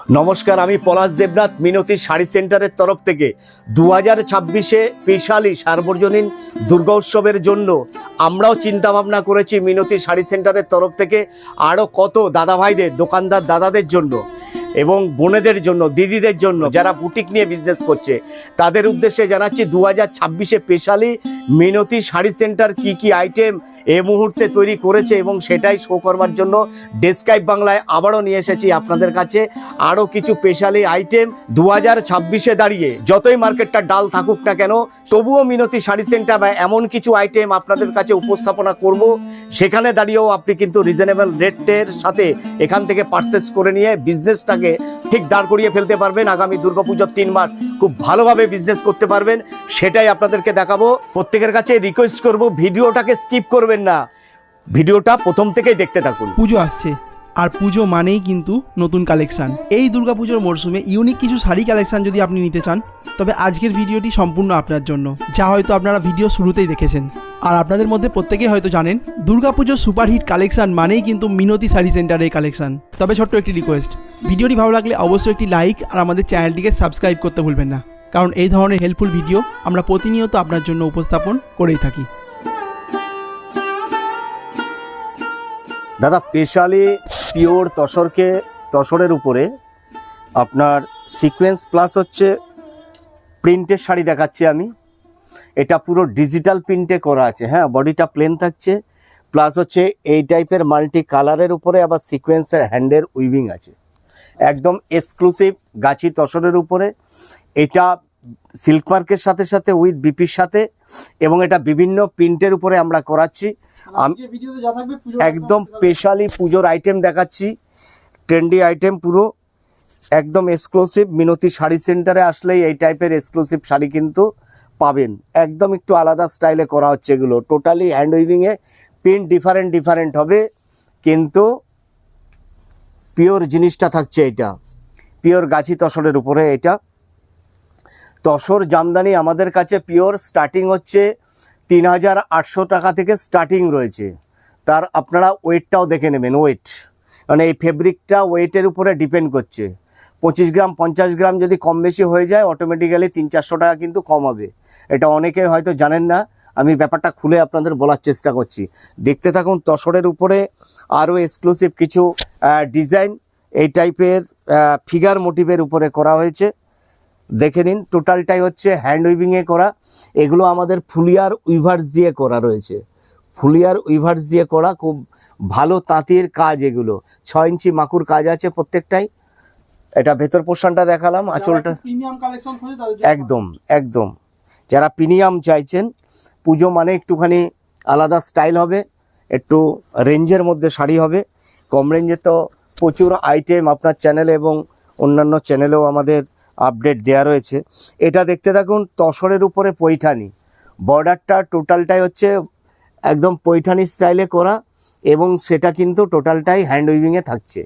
নমস্কার, আমি পলাশ দেবনাথ মিনতি শাড়ি সেন্টারের তরফ থেকে 2026-এ স্পেশালি সার্বজনীন দুর্গা উৎসবের জন্য আমরাও চিন্তা ভাবনা করেছি মিনতি শাড়ি সেন্টারের তরফ থেকে আরও কত দাদা ভাইদের, দোকানদার দাদাদের জন্য এবং বোনেদের জন্য, দিদিদের জন্য যারা বুটিক নিয়ে বিজনেস করছে তাদের উদ্দেশ্যে জানাচ্ছি 2026-এ স্পেশালি মিনতি শাড়ি সেন্টার কি কি আইটেম এই মুহূর্তে তৈরি করেছে এবং সেটাই শো করবার জন্য ডেস্কাইপ বাংলায় আবারও নিয়ে এসেছি আপনাদের কাছে আরও কিছু স্পেশালি আইটেম। 2026-এ দাঁড়িয়ে যতই মার্কেটটা ডাল থাকুক না কেন, তবুও মিনতি শাড়ি সেন্টার বা এমন কিছু আইটেম আপনাদের কাছে উপস্থাপনা করব, সেখানে দাঁড়িয়েও আপনি কিন্তু রিজনেবল রেটের সাথে এখান থেকে পারচেস করে নিয়ে বিজনেসটাকে ঠিক দাঁড় করিয়ে ফেলতে পারবেন। আগামী দুর্গাপুজোর 3 মাস খুব ভালোভাবে বিজনেস করতে পারবেন, সেটাই আপনাদেরকে দেখাবো। প্রত্যেকের কাছে রিকোয়েস্ট করব, ভিডিওটাকে স্কিপ করবেন না, ভিডিওটা প্রথম থেকেই দেখতে থাকুন। পুজো আসছে, আর পুজো মানেই কিন্তু নতুন কালেকশান। এই দুর্গাপুজোর মরশুমে ইউনিক কিছু শাড়ি কালেকশান যদি আপনি নিতে চান, তবে আজকের ভিডিওটি সম্পূর্ণ আপনার জন্য, যা হয়তো আপনারা ভিডিও শুরুতেই দেখেছেন। আর আপনাদের মধ্যে প্রত্যেকেই হয়তো জানেন, দুর্গাপুজোর সুপারহিট কালেকশান মানেই কিন্তু মিনতি শাড়ি সেন্টারের কালেকশান। তবে ছোট্ট একটি রিকোয়েস্ট, ভিডিওটি ভালো লাগলে অবশ্যই একটি লাইক আর আমাদের চ্যানেলটিকে সাবস্ক্রাইব করতে ভুলবেন না, কারণ এই ধরনের হেল্পফুল ভিডিও আমরা প্রতিনিয়ত আপনার জন্য উপস্থাপন করেই থাকি। দাদা, স্পেশালি পিওর তসরের উপরে আপনার সিকোয়েন্স প্লাস হচ্ছে প্রিন্টের শাড়ি দেখাচ্ছি আমি। এটা পুরো ডিজিটাল প্রিন্টে করা আছে, হ্যাঁ, বডিটা প্লেন থাকছে, প্লাস হচ্ছে এই টাইপের মাল্টি কালারের উপরে আবার সিকোয়েন্সের হ্যান্ডের উইভিং আছে, একদম এক্সক্লুসিভ গাছি তসরের উপরে। এটা সিল্ক মার্কের সাথে সাথে উইথ বিপির সাথে, এবং এটা বিভিন্ন প্রিন্টের উপরে আমরা করাচ্ছি। একদম স্পেশালি পুজোর আইটেম দেখাচ্ছি, ট্রেন্ডি আইটেম পুরো একদম এক্সক্লুসিভ। মিনতি শাড়ি সেন্টারে আসলেই এই টাইপের এক্সক্লুসিভ শাড়ি কিন্তু পাবেন, একদম একটু আলাদা স্টাইলে করা হচ্ছে এগুলো, টোটালি হ্যান্ড উইভিংয়ে, প্রিন্ট ডিফারেন্ট হবে, কিন্তু পিওর জিনিসটা থাকছে। এটা পিওর গাছি তসরের উপরে, এটা তসর জামদানি আমাদের কাছে পিওর স্টার্টিং হচ্ছে 3800 টাকা থেকে স্টার্টিং রয়েছে। তার আপনারা ওয়েটটাও দেখে নেবেন, ওয়েট মানে এই ফেব্রিকটা ওয়েটের উপরে ডিপেন্ড করছে। 25 গ্রাম 50 গ্রাম যদি কম বেশি হয়ে যায়, অটোমেটিক্যালি 300-400 টাকা কিন্তু কম হবে। এটা অনেকে হয়তো জানেন না, আমি ব্যাপারটা খুলে আপনাদের বলার চেষ্টা করছি। দেখতে থাকুন। তসরের উপরে আরও এক্সক্লুসিভ কিছু ডিজাইন এই টাইপের ফিগার মোটিভের উপরে করা হয়েছে, দেখে নিন। টোটালটাই হচ্ছে হ্যান্ড উইভিংয়ে করা। এগুলো আমাদের ফুলিয়ার উইভার্স দিয়ে করা রয়েছে, ফুলিয়ার উইভার্স দিয়ে করা, খুব ভালো তাঁতির কাজ। এগুলো 6 ইঞ্চি মাকুর কাজ আছে প্রত্যেকটাই। এটা ভেতর পোর্শনটা দেখালাম, আঁচলটা একদম যারা প্রিমিয়াম চাইছেন, পুজো মানে একটুখানি আলাদা স্টাইল হবে, একটু রেঞ্জের মধ্যে শাড়ি হবে। কম রেঞ্জে তো প্রচুর আইটেম আপনার চ্যানেলে এবং অন্যান্য চ্যানেলেও আমাদের আপডেট দেওয়া রয়েছে। এটা দেখতে থাকুন। তসরের উপরে পৈঠানি, বর্ডারটা টোটালটাই হচ্ছে একদম পৈঠানি স্টাইলে করা, এবং সেটা কিন্তু টোটালটাই হ্যান্ড উইভিংয়ে থাকছে,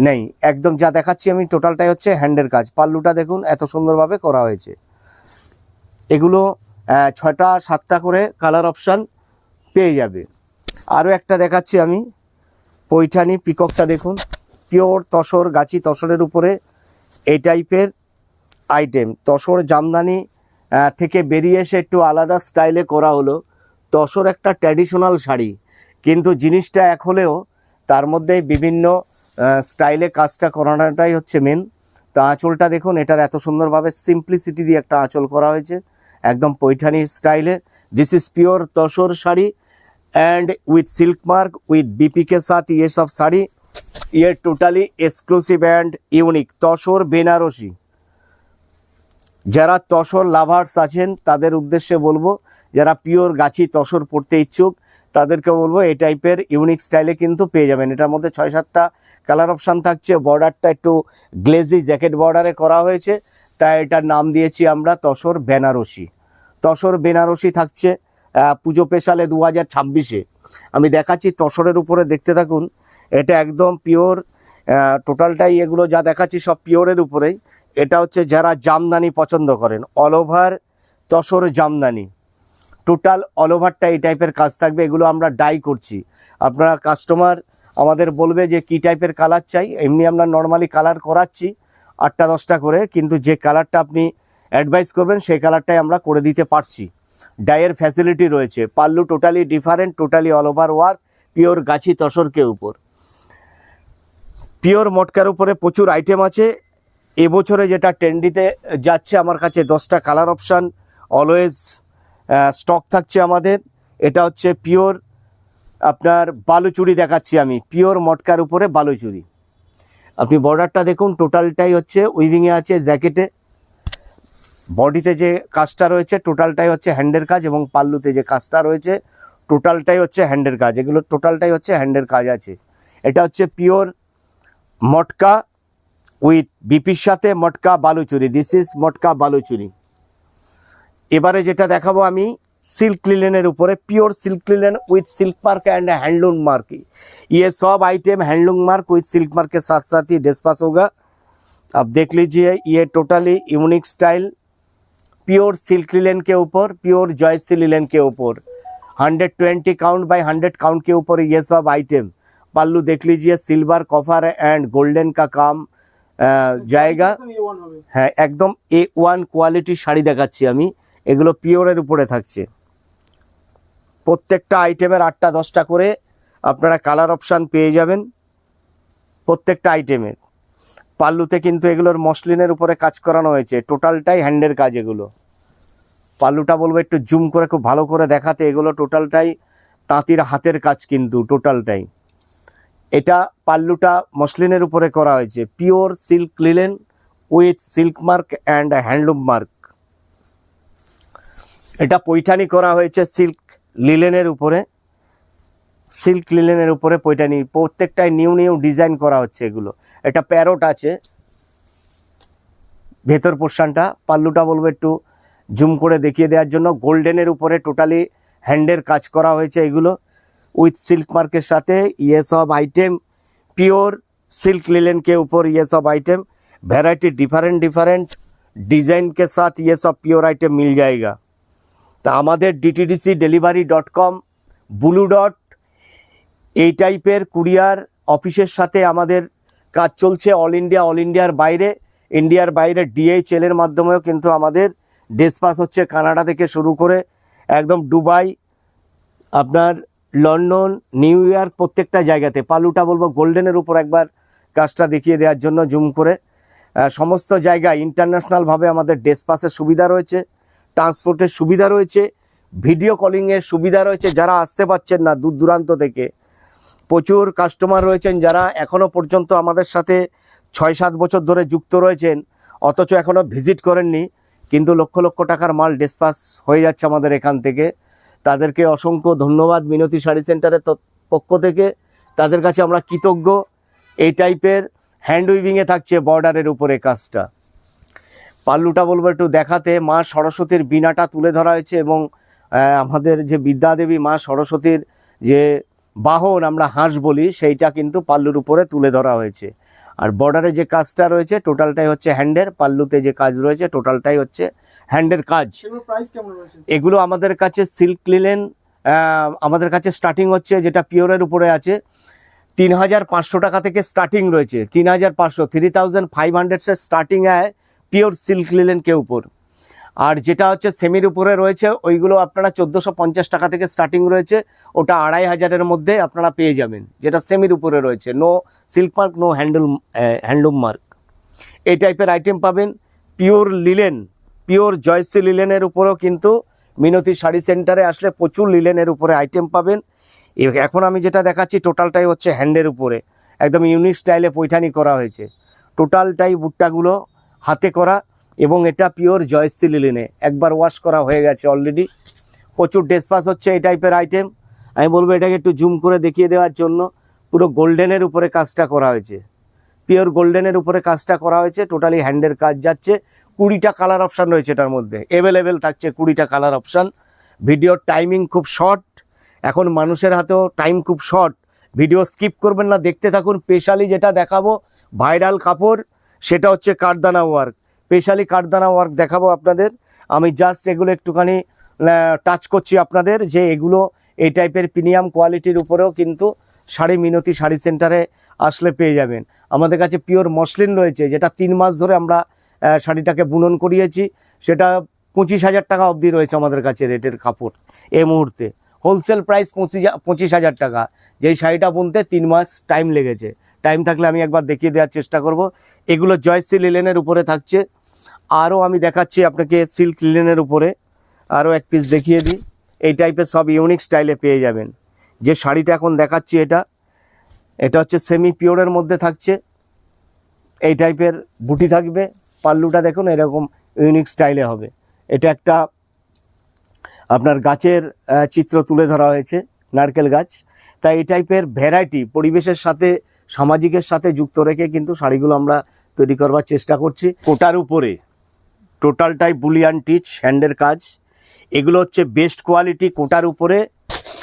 নেই। একদম যা দেখাচ্ছি আমি টোটালটাই হচ্ছে হ্যান্ডের কাজ। পাল্লুটা দেখুন এত সুন্দরভাবে করা হয়েছে। এগুলো 6টা 7টা করে কালার অপশান পেয়ে যাবে। আরও একটা দেখাচ্ছি আমি, পৈঠানি পিককটা দেখুন, পিওর তসর গাছি তসরের উপরে এই টাইপের আইটেম। তসর জামদানি থেকে বেরিয়ে এসে একটু আলাদা স্টাইলে করা হলো। তসর একটা ট্র্যাডিশনাল শাড়ি, কিন্তু জিনিসটা এক হলেও তার মধ্যে বিভিন্ন স্টাইলে কাজটা করানোটাই হচ্ছে মেন। তো আঁচলটা দেখুন, এটার এত সুন্দরভাবে সিম্পলিসিটি দিয়ে একটা আঁচল করা হয়েছে, একদম পৈঠানি স্টাইলে। This is pure tussar sari and with silk mark with BP के साथ ये सब साड़ी, ये टोटली एक्सक्लूसिव एंड यूनिक तसर बेनारसी। যারা তসর লাভার্স আছেন তাদের উদ্দেশ্যে বলবো, যারা পিওর গাছি তসর পড়তে ইচ্ছুক তাদেরকে বলবো এই টাইপের ইউনিক স্টাইলে কিন্তু পেয়ে যাবেন। এটার মধ্যে 6-7টা কালার অপশান থাকছে। বর্ডারটা একটু গ্লেজি জ্যাকেট বর্ডারে করা হয়েছে, তাই এটার নাম দিয়েছি আমরা তসর বেনারসি। তসর বেনারসি থাকছে পুজো স্পেশালে 2026-এ। আমি দেখাচ্ছি তসরের উপরে, দেখতে থাকুন। এটা একদম পিওর, টোটালটাই এগুলো যা দেখাচ্ছি সব পিওরের উপরেই। এটা হচ্ছে যারা জামদানি পছন্দ করেন, all over tussar jamdani, total all ওভারটা এই টাইপের কাজ থাকবে। এগুলো আমরা ডাই করছি, আপনারা কাস্টমার আমাদের বলবে যে কী টাইপের কালার চাই। এমনি আমরা নর্মালি কালার করাচ্ছি 8-10টা করে, কিন্তু যে কালারটা আপনি অ্যাডভাইস করবেন সেই কালারটাই আমরা করে দিতে পারছি। ডাইয়ের ফ্যাসিলিটি রয়েছে। Pallu totally different, totally all over work, pure গাছি তসরকে উপর, পিওর মটকার উপরে প্রচুর আইটেম আছে। এবছরে যেটা ট্রেন্ডিতে যাচ্ছে, আমার কাছে 10টা কালার অপশান অলওয়েজ স্টক থাকছে আমাদের। এটা হচ্ছে পিওর আপনার বালুচুরি দেখাচ্ছি আমি, পিওর মটকার উপরে বালুচুরি। আপনি বর্ডারটা দেখুন, টোটালটাই হচ্ছে উইভিংয়ে আছে, জ্যাকেটে বডিতে যে কাজটা রয়েছে টোটালটাই হচ্ছে হ্যান্ডের কাজ, এবং পাল্লুতে যে কাজটা রয়েছে টোটালটাই হচ্ছে হ্যান্ডের কাজ। এগুলো টোটালটাই হচ্ছে হ্যান্ডের কাজ আছে। এটা হচ্ছে পিওর মটকা উইথ বিপির সাথে মটকা বালুচুরি। দিস ইজ মটকা বালুচুরি। এবারে যেটা দেখাবো আমি सिल्क लिलेन ऊपर pure silk linen with silk mark and handloom mark. ये सब item handloom mark with silk mark के साथ साथ ही डिस्पास होगा। आप देख लीजिए, ये totally unique style pure silk linen के ऊपर, प्योर जॉयसी लिलेन के ऊपर 120 काउंट बाय 100 काउंट के ऊपर ये सब आइटम। पल्लू देख लीजिए, सिल्वर कॉपर एंड गोल्डन का काम जाएगा। हाँ, एकदम A1 क्वालिटी शाड़ी देखाচ্ছি আমি। এগুলো পিওরের উপরে থাকছে। প্রত্যেকটা আইটেমের 8টা-10টা করে আপনারা কালার অপশান পেয়ে যাবেন প্রত্যেকটা আইটেমের। পাল্লুতে কিন্তু এগুলোর মসলিনের উপরে কাজ করানো হয়েছে, টোটালটাই হ্যান্ডের কাজ। এগুলো পাল্লুটা বলবো একটু জুম করে খুব ভালো করে দেখাতে। এগুলো টোটালটাই তাঁতির হাতের কাজ, কিন্তু টোটালটাই। এটা পাল্লুটা মসলিনের উপরে করা হয়েছে, pure silk linen with silk mark and handloom mark. এটা পৈঠানি করা হয়েছে সিল্ক লিলেনের উপরে, সিল্ক লিলেনের উপরে পৈঠানি। প্রত্যেকটাই নিউ নিউ ডিজাইন করা হচ্ছে এগুলো। এটা প্যারোট আছে ভেতর পোর্শনটা। পাল্লুটা বলবো একটু জুম করে দেখিয়ে দেওয়ার জন্য। গোল্ডেনের উপরে টোটালি হ্যান্ডের কাজ করা হয়েছে এগুলো উইথ सिल्क मार्क के साथ। ये सब आइटम प्योर सिल्क लिलेन के ऊपर, ये सब item variety different different design के साथ ये सब प्योर आइटम मिल जाएगा। तो हमारे DTDC-delivery.com ब्लू डट এই টাইপের কুরিয়ার অফিসের সাথে আমাদের কাজ চলছে অল ইন্ডিয়ার বাইরে। ইন্ডিয়ার বাইরে DHL এর মাধ্যমেও কিন্তু আমাদের ডিসপাস হচ্ছে, কানাডা থেকে শুরু করে একদম দুবাই, আপনার লন্ডন, নিউ ইয়র্ক, প্রত্যেকটা জায়গাতে। পাল্লুটা বলবো গোল্ডেনের উপর একবার কাজটা দেখিয়ে দেওয়ার জন্য জুম করে। সমস্ত জায়গায় ইন্টারন্যাশনালভাবে আমাদের ডিসপাসের সুবিধা রয়েছে, ট্রান্সপোর্টের সুবিধা রয়েছে, ভিডিও কলিংয়ের সুবিধা রয়েছে। যারা আসতে পারছেন না দূর দূরান্ত থেকে, প্রচুর কাস্টমার রয়েছেন যারা এখনও পর্যন্ত আমাদের সাথে 6-7 বছর ধরে যুক্ত রয়েছেন, অথচ এখনও ভিজিট করেননি, কিন্তু লক্ষ লক্ষ টাকার মাল ডিসপাস হয়ে যাচ্ছে আমাদের এখান থেকে। তাদেরকে অসংখ্য ধন্যবাদ মিনতি শাড়ি সেন্টারের পক্ষ থেকে। তাদের কাছে আমরা কৃতজ্ঞ। এই টাইপের হ্যান্ড উইভিংয়ে থাকছে বর্ডারের উপরে কাজটা। পাল্লুটা বলবো একটু দেখাতে। মা সরস্বতীর বীণাটা তুলে ধরা হয়েছে, এবং আমাদের যে বিদ্যাদেবী মা সরস্বতীর যে বাহন আমরা হাঁস বলি, সেইটা কিন্তু পাল্লুর উপরে তুলে ধরা হয়েছে। আর বর্ডারে যে কাজটা রয়েছে টোটালটাই হচ্ছে হ্যান্ডের, পাল্লুতে যে কাজ রয়েছে টোটালটাই হচ্ছে হ্যান্ডের কাজ। এগুলো আমাদের কাছে সিল্ক লিলেন আমাদের কাছে স্টার্টিং হচ্ছে, যেটা পিওরের উপরে আছে 3500 টাকা থেকে স্টার্টিং রয়েছে। 3500 3500 से स्टार्टिंग है পিওর সিল্ক লিলেন কে উপর। আর যেটা হচ্ছে সেমির উপরে রয়েছে ওইগুলো আপনারা 1450 টাকা থেকে স্টার্টিং রয়েছে, ওটা 2500-এর মধ্যে আপনারা পেয়ে যাবেন, যেটা সেমির উপরে রয়েছে। No silk mark, no handloom mark. এই টাইপের আইটেম পাবেন। পিওর লিলেন, পিওর জয়সি লিলেনের উপরেও কিন্তু মিনতি শাড়ি সেন্টারে আসলে প্রচুর লিলেনের উপরে আইটেম পাবেন। এখন আমি যেটা দেখাচ্ছি টোটালটাই হচ্ছে হ্যান্ডের উপরে, একদম ইউনিক স্টাইলে পৈঠানি করা হয়েছে। টোটালটাই বুট্টাগুলো হাতে করা, এবং এটা পিওর জয়সি লিলেনে একবার ওয়াশ করা হয়ে গেছে অলরেডি। প্রচুর ডিসপাস হচ্ছে এই টাইপের আইটেম। আমি বলবো এটাকে একটু জুম করে দেখিয়ে দেওয়ার জন্য। পুরো গোল্ডেনের উপরে কাজটা করা হয়েছে, পিওর গোল্ডেনের উপরে কাজটা করা হয়েছে। টোটালি হ্যান্ডের কাজ যাচ্ছে। 20টা কালার অপশান রয়েছে এটার মধ্যে, অ্যাভেলেবেল থাকছে 20টা কালার অপশান। ভিডিওর টাইমিং খুব শর্ট, এখন মানুষের হাতেও টাইম খুব শর্ট। ভিডিও স্কিপ করবেন না, দেখতে থাকুন। স্পেশালি যেটা দেখাবো ভাইরাল কাপড়, সেটা হচ্ছে কাঠদানা ওয়ার্ক। স্পেশালি কাঠদানা ওয়ার্ক দেখাবো আপনাদের। আমি জাস্ট এগুলো একটুখানি টাচ করছি আপনাদের, যে এগুলো এই টাইপের প্রিমিয়াম কোয়ালিটির উপরেও কিন্তু শাড়ি মিনতি শাড়ি সেন্টারে আসলে পেয়ে যাবেন। আমাদের কাছে পিওর মসলিন রয়েছে, যেটা 3 মাস ধরে আমরা শাড়িটাকে বুনন করিয়েছি, সেটা 25,000 টাকা অবধি রয়েছে আমাদের কাছে রেটের কাপড় এই মুহূর্তে। হোলসেল প্রাইস 25,000 টাকা। যেই শাড়িটা বুনতে 3 মাস টাইম লেগেছে। টাইম থাকলে আমি একবার দেখিয়ে দেওয়ার চেষ্টা করব। এগুলো জয়শ্রী লিলেনের উপরে থাকছে। আরও আমি দেখাচ্ছি আপনাকে সিল্ক লিলেনের উপরে। আরও এক পিস দেখিয়ে দিই। এই টাইপের সব ইউনিক স্টাইলে পেয়ে যাবেন। যে শাড়িটা এখন দেখাচ্ছি এটা হচ্ছে সেমি পিওরের মধ্যে থাকছে। এই টাইপের বুটি থাকবে। পাল্লুটা দেখুন এরকম ইউনিক স্টাইলে হবে। এটা একটা আপনার গাছের চিত্র তুলে ধরা হয়েছে, নারকেল গাছ। তাই এই টাইপের ভ্যারাইটি পরিবেশের সাথে সামাজিকের সাথে যুক্ত রেখে কিন্তু শাড়িগুলো আমরা তৈরি করবার চেষ্টা করছি। কোটার উপরে টোটালটাই বুলিয়ান টিচ হ্যান্ডের কাজ। এগুলো হচ্ছে বেস্ট কোয়ালিটি কোটার উপরে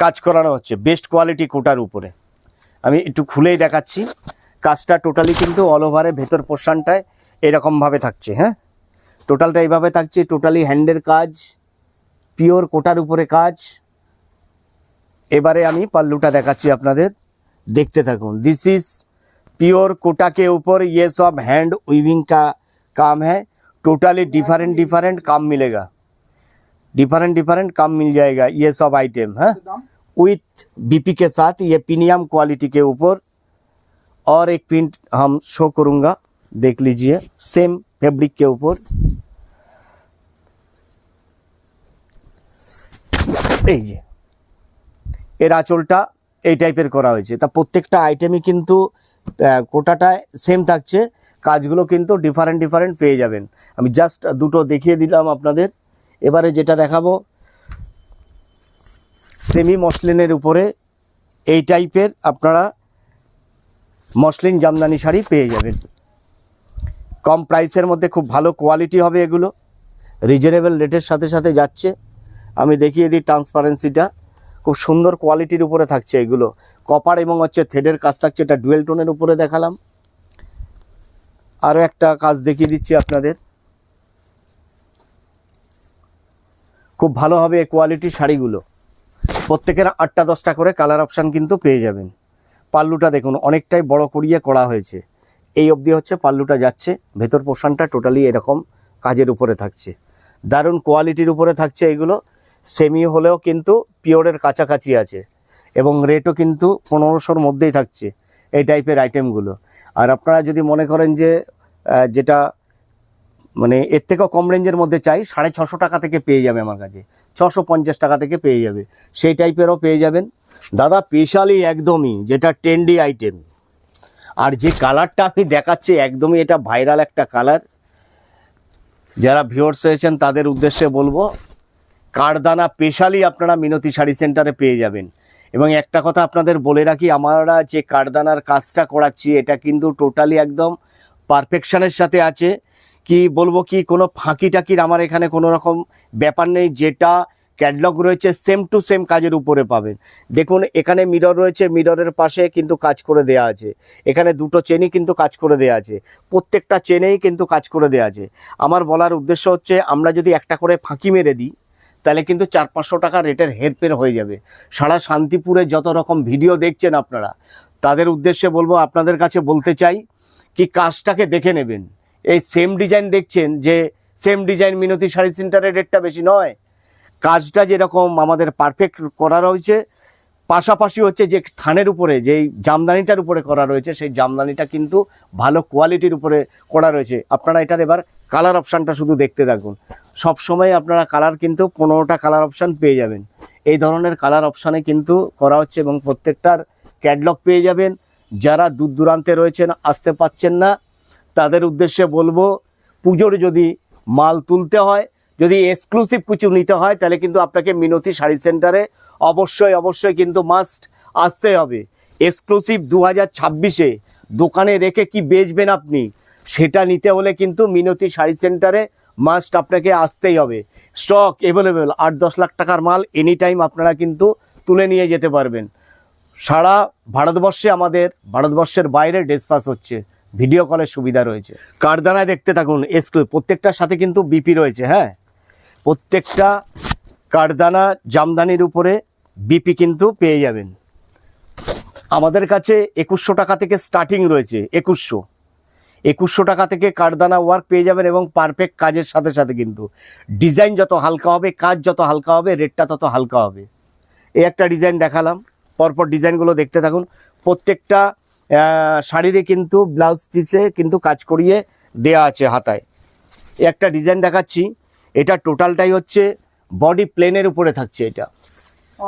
কাজ করানো হচ্ছে, বেস্ট কোয়ালিটি কোটার উপরে। আমি একটু খুলেই দেখাচ্ছি। কাজটা টোটালি কিন্তু অল ওভারে ভেতর পোর্শনটায় এরকমভাবে থাকছে। হ্যাঁ, টোটালটা এইভাবে থাকছে। টোটালি হ্যান্ডের কাজ, পিওর কোটার উপরে কাজ। এবারে আমি পাল্লুটা দেখাচ্ছি আপনাদের, देखते থাকুন। दिस इज प्योर कोटा के ऊपर ये सब हैंड वीविंग का काम है। टोटली डिफरेंट काम मिलेगा, डिफरेंट काम मिल जाएगा ये सब आइटम है विथ बीपी के साथ। ये प्रीमियम क्वालिटी के ऊपर। और एक प्रिंट हम शो करूँगा, देख लीजिए, सेम फैब्रिक के ऊपर। এই যে এর আঁচলটা এই টাইপের করা হয়েছে। তা প্রত্যেকটা আইটেমই কিন্তু কোটাটা সেম থাকছে, কাজগুলো কিন্তু ডিফারেন্ট পেয়ে যাবেন। আমি জাস্ট দুটো দেখিয়ে দিলাম আপনাদের। এবারে যেটা দেখাবো সেমি মসলিনের উপরে এই টাইপের আপনারা মসলিন জামদানি শাড়ি পেয়ে যাবেন কম প্রাইসের মধ্যে। খুব ভালো কোয়ালিটি হবে এগুলো, রিজনেবল রেটের সাথে সাথে যাচ্ছে। আমি দেখিয়ে দিই ট্রান্সপারেন্সিটা, খুব সুন্দর কোয়ালিটির উপরে থাকছে এগুলো। কপার এবং হচ্ছে থ্রেডের কাজ থাকছে। এটা ডুয়েল টোনের উপরে দেখালাম। আরও একটা কাজ দেখিয়ে দিচ্ছি আপনাদের, খুব ভালো হবে এই কোয়ালিটির শাড়িগুলো। প্রত্যেকের 8টা-10টা করে কালার অপশান কিন্তু পেয়ে যাবেন। পাল্লুটা দেখুন অনেকটাই বড় করিয়ে করা হয়েছে। এই অবধি হচ্ছে পাল্লুটা যাচ্ছে। ভেতর পোর্শনটা টোটালি এরকম কাজের উপরে থাকছে, দারুণ কোয়ালিটির উপরে থাকছে এগুলো। সেমি হলেও কিন্তু পিওরের কাছাকাছি আছে এবং রেটও কিন্তু 1500-র মধ্যেই থাকছে এই টাইপের আইটেমগুলো। আর আপনারা যদি মনে করেন যে যেটা মানে এর থেকেও কম রেঞ্জের মধ্যে চাই, 650 টাকা থেকে পেয়ে যাবে আমার কাছে, 650 টাকা থেকে পেয়ে যাবে, সেই টাইপেরও পেয়ে যাবেন দাদা। স্পেশালি একদমই যেটা ট্রেন্ডি আইটেম। আর যে কালারটা আমি দেখাচ্ছি একদমই এটা ভাইরাল একটা কালার। যারা ভিউয়ার্স হয়েছেন তাদের উদ্দেশ্যে বলবো, কারদানা স্পেশালি আপনারা মিনতি শাড়ি সেন্টারে পেয়ে যাবেন। এবং একটা কথা আপনাদের বলে রাখি, আমরা যে কারদানার কাজটা করাচ্ছি এটা কিন্তু টোটালি একদম পারফেকশনের সাথে আছে। কি বলবো কি, কোনো ফাঁকি টাকির আমার এখানে কোনো রকম ব্যাপার নেই। যেটা ক্যাটলগ রয়েছে সেম টু সেম কাজের উপরে পাবেন। দেখুন এখানে মিরর রয়েছে, মিররের পাশে কিন্তু কাজ করে দেয়া আছে। এখানে দুটো চেনই কিন্তু কাজ করে দেয়া আছে, প্রত্যেকটা চেনেই কিন্তু কাজ করে দেয়া আছে। আমার বলার উদ্দেশ্য হচ্ছে, আমরা যদি একটা করে ফাঁকি মেরে দিই তাহলে কিন্তু 400-500 টাকা রেটের হেরফের হয়ে যাবে। সারা শান্তিপুরে যত রকম ভিডিও দেখছেন আপনারা, তাদের উদ্দেশ্যে বলবো, আপনাদের কাছে বলতে চাই কি কাজটাকে দেখে নেবেন। এই সেম ডিজাইন দেখছেন, যে সেম ডিজাইন মিনতি শাড়ি সেন্টারের রেটটা বেশি নয়। কাজটা যেরকম আমাদের পারফেক্ট করা রয়েছে, পাশাপাশি হচ্ছে যে থানের উপরে যেই জামদানিটার উপরে করা রয়েছে, সেই জামদানিটা কিন্তু ভালো কোয়ালিটির উপরে করা রয়েছে। আপনারা এটার এবার কালার অপশানটা শুধু দেখতে থাকুন। সবসময় আপনারা কালার কিন্তু 15টা কালার অপশান পেয়ে যাবেন। এই ধরনের কালার অপশানে কিন্তু করা হচ্ছে এবং প্রত্যেকটার ক্যাটলগ পেয়ে যাবেন। যারা দূর দূরান্তে রয়েছেন, আসতে পারছেন না, তাদের উদ্দেশ্যে বলবো, পুজোর যদি মাল তুলতে হয়, যদি এক্সক্লুসিভ কিছু নিতে হয়, তাহলে কিন্তু আপনাকে মিনতি শাড়ি সেন্টারে অবশ্যই কিন্তু মাস্ট আসতে হবে। এক্সক্লুসিভ 2026-এ দোকানে রেখে কি বেচবেন আপনি, সেটা নিতে হলে কিন্তু মিনতি শাড়ি সেন্টারে মাস্ট আপনাকে আসতেই হবে। স্টক অ্যাভেলেবেল, 8-10 লাখ টাকার মাল এনি টাইম আপনারা কিন্তু তুলে নিয়ে যেতে পারবেন। সারা ভারতবর্ষে, আমাদের ভারতবর্ষের বাইরে ডেসপাস হচ্ছে, ভিডিও কলের সুবিধা রয়েছে। কারদানায় দেখতে থাকুন, প্রত্যেকটার সাথে কিন্তু বিপি রয়েছে। হ্যাঁ, প্রত্যেকটা কারদানা জামদানির উপরে বিপি কিন্তু পেয়ে যাবেন। আমাদের কাছে 2100 টাকা থেকে স্টার্টিং রয়েছে। 2100 টাকা থেকে কাঠদানা ওয়ার্ক পেয়ে যাবেন, এবং পারফেক্ট কাজের সাথে সাথে কিন্তু ডিজাইন যত হালকা হবে, কাজ যত হালকা হবে, রেটটা তত হালকা হবে। এই একটা ডিজাইন দেখালাম, পরপর ডিজাইনগুলো দেখতে থাকুন। প্রত্যেকটা শাড়িরে কিন্তু ব্লাউজ পিসে কিন্তু কাজ করিয়ে দেয়া আছে হাতায়। এই একটা ডিজাইন দেখাচ্ছি, এটা টোটালটাই হচ্ছে বডি প্লেনের উপরে থাকছে। এটা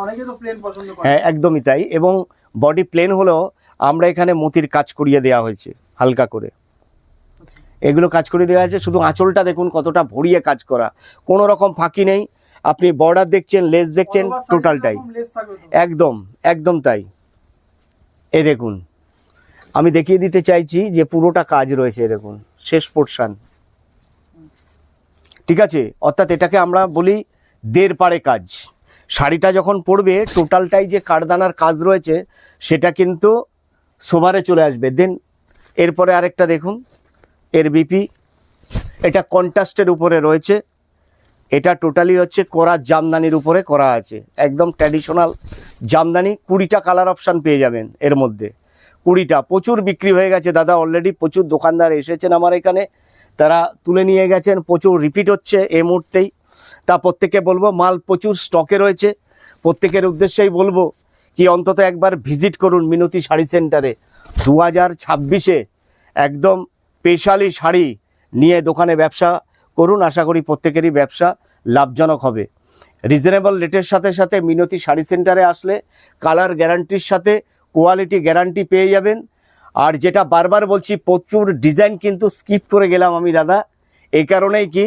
অনেকে তো প্লেন পছন্দ করে। হ্যাঁ, একদমই তাই। এবং বডি প্লেন হলেও আমরা এখানে মতির কাজ করিয়ে দেওয়া হয়েছে হালকা করে, এগুলো কাজ করিয়ে দেওয়া আছে। শুধু আঁচলটা দেখুন কতটা ভরিয়ে কাজ করা, কোনো রকম ফাঁকি নেই। আপনি বর্ডার দেখছেন, লেস দেখছেন, টোটালটাই একদম একদম তাই। এই দেখুন, আমি দেখিয়ে দিতে চাইছি যে পুরোটা কাজ রয়েছে, দেখুন শেষ পোর্শন, ঠিক আছে। অর্থাৎ এটাকে আমরা বলি দেড় পাড়ে কাজ। শাড়িটা যখন পরবে টোটালটাই যে কাঠদানার কাজ রয়েছে সেটা কিন্তু সোভারে চলে আসবে। দেন এরপরে আরেকটা দেখুন, এর বিপি, এটা কন্ট্রাস্টের উপরে রয়েছে। এটা টোটালি হচ্ছে করা জামদানির উপরে করা আছে, একদম ট্র্যাডিশনাল জামদানি। 20টা কালার অপশান পেয়ে যাবেন এর মধ্যে, 20টা। প্রচুর বিক্রি হয়ে গেছে দাদা, অলরেডি প্রচুর দোকানদার এসেছেন আমার এখানে, তারা তুলে নিয়ে গেছেন। প্রচুর রিপিট হচ্ছে এই মুহূর্তেই। তা প্রত্যেককে বলবো মাল প্রচুর স্টকে রয়েছে। প্রত্যেকের উদ্দেশ্যেই বলবো কি অন্তত একবার ভিজিট করুন মিনতি শাড়ি সেন্টারে। 2026-এ একদম স্পেশালি শাড়ি নিয়ে দোকানে ব্যবসা করুন। আশা করি প্রত্যেকেরই ব্যবসা লাভজনক হবে। রিজনেবল রেটের সাথে সাথে মিনতি শাড়ি সেন্টারে আসলে কালার গ্যারান্টির সাথে কোয়ালিটি গ্যারান্টি পেয়ে যাবেন। আর যেটা বারবার বলছি, প্রচুর ডিজাইন কিন্তু স্কিপ করে গেলাম আমি দাদা, এই কারণেই কি,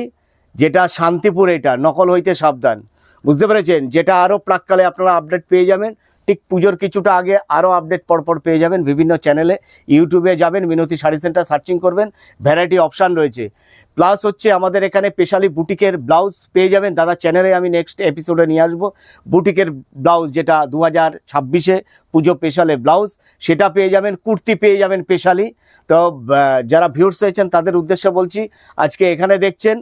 যেটা শান্তিপুর, এটা নকল হইতে সাবধান, বুঝতে পেরেছেন। যেটা আরও প্রাককালে আপনারা আপডেট পেয়ে যাবেন, ঠিক পুজোর কিছুটা আগে আরও আপডেট পরপর পেয়ে যাবেন বিভিন্ন চ্যানেলে। ইউটিউবে যাবেন, মিনতি শাড়ি সেন্টার সার্চিং করবেন, ভ্যারাইটি অপশান রয়েছে। প্লাস হচ্ছে আমাদের এখানে স্পেশালি বুটিকের ব্লাউজ পেয়ে যাবেন দাদা। চ্যানেলে আমি নেক্সট এপিসোডে নিয়ে আসবো বুটিকের ব্লাউজ, যেটা 2026-এ পুজো স্পেশালে ব্লাউজ, সেটা পেয়ে যাবেন। কুর্তি পেয়ে যাবেন স্পেশালি। তো যারা ভিউয়ার্স হয়েছেন তাদের উদ্দেশ্যে বলছি, আজকে এখানে দেখছেন,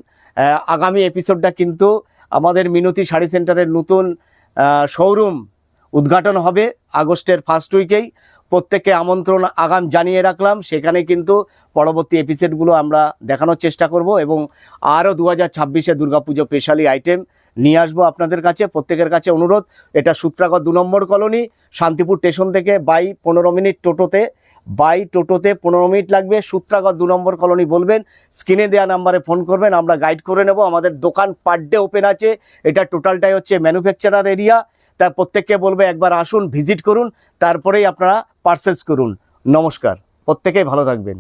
আগামী এপিসোডটা কিন্তু আমাদের মিনতি শাড়ি সেন্টারের নতুন শোরুম উদ্ঘাটন হবে আগস্টের ফার্স্ট উইকেই। প্রত্যেককে আমন্ত্রণ আগাম জানিয়ে রাখলাম। সেখানে কিন্তু পরবর্তী এপিসোডগুলো আমরা দেখানোর চেষ্টা করব, এবং আরও 2026-এ দুর্গাপুজো স্পেশালি আইটেম নিয়ে আসবো আপনাদের কাছে। প্রত্যেকের কাছে অনুরোধ, এটা সূত্রাগড় 2 নম্বর কলোনি, শান্তিপুর স্টেশন থেকে বাই 15 মিনিট টোটোতে, 15 মিনিট লাগবে। সূত্রাগড় 2 নম্বর কলোনি বলবেন, স্ক্রিনে দেওয়া নাম্বারে ফোন করবেন, আমরা গাইড করে নেব। আমাদের দোকান পার ডে ওপেন আছে। এটা টোটালটাই হচ্ছে ম্যানুফ্যাকচারার এরিয়া। তাই প্রত্যেককে বলবে একবার আসুন, ভিজিট করুন, তারপরেই আপনারা পারচেস করুন। নমস্কার, প্রত্যেকেই ভালো থাকবেন।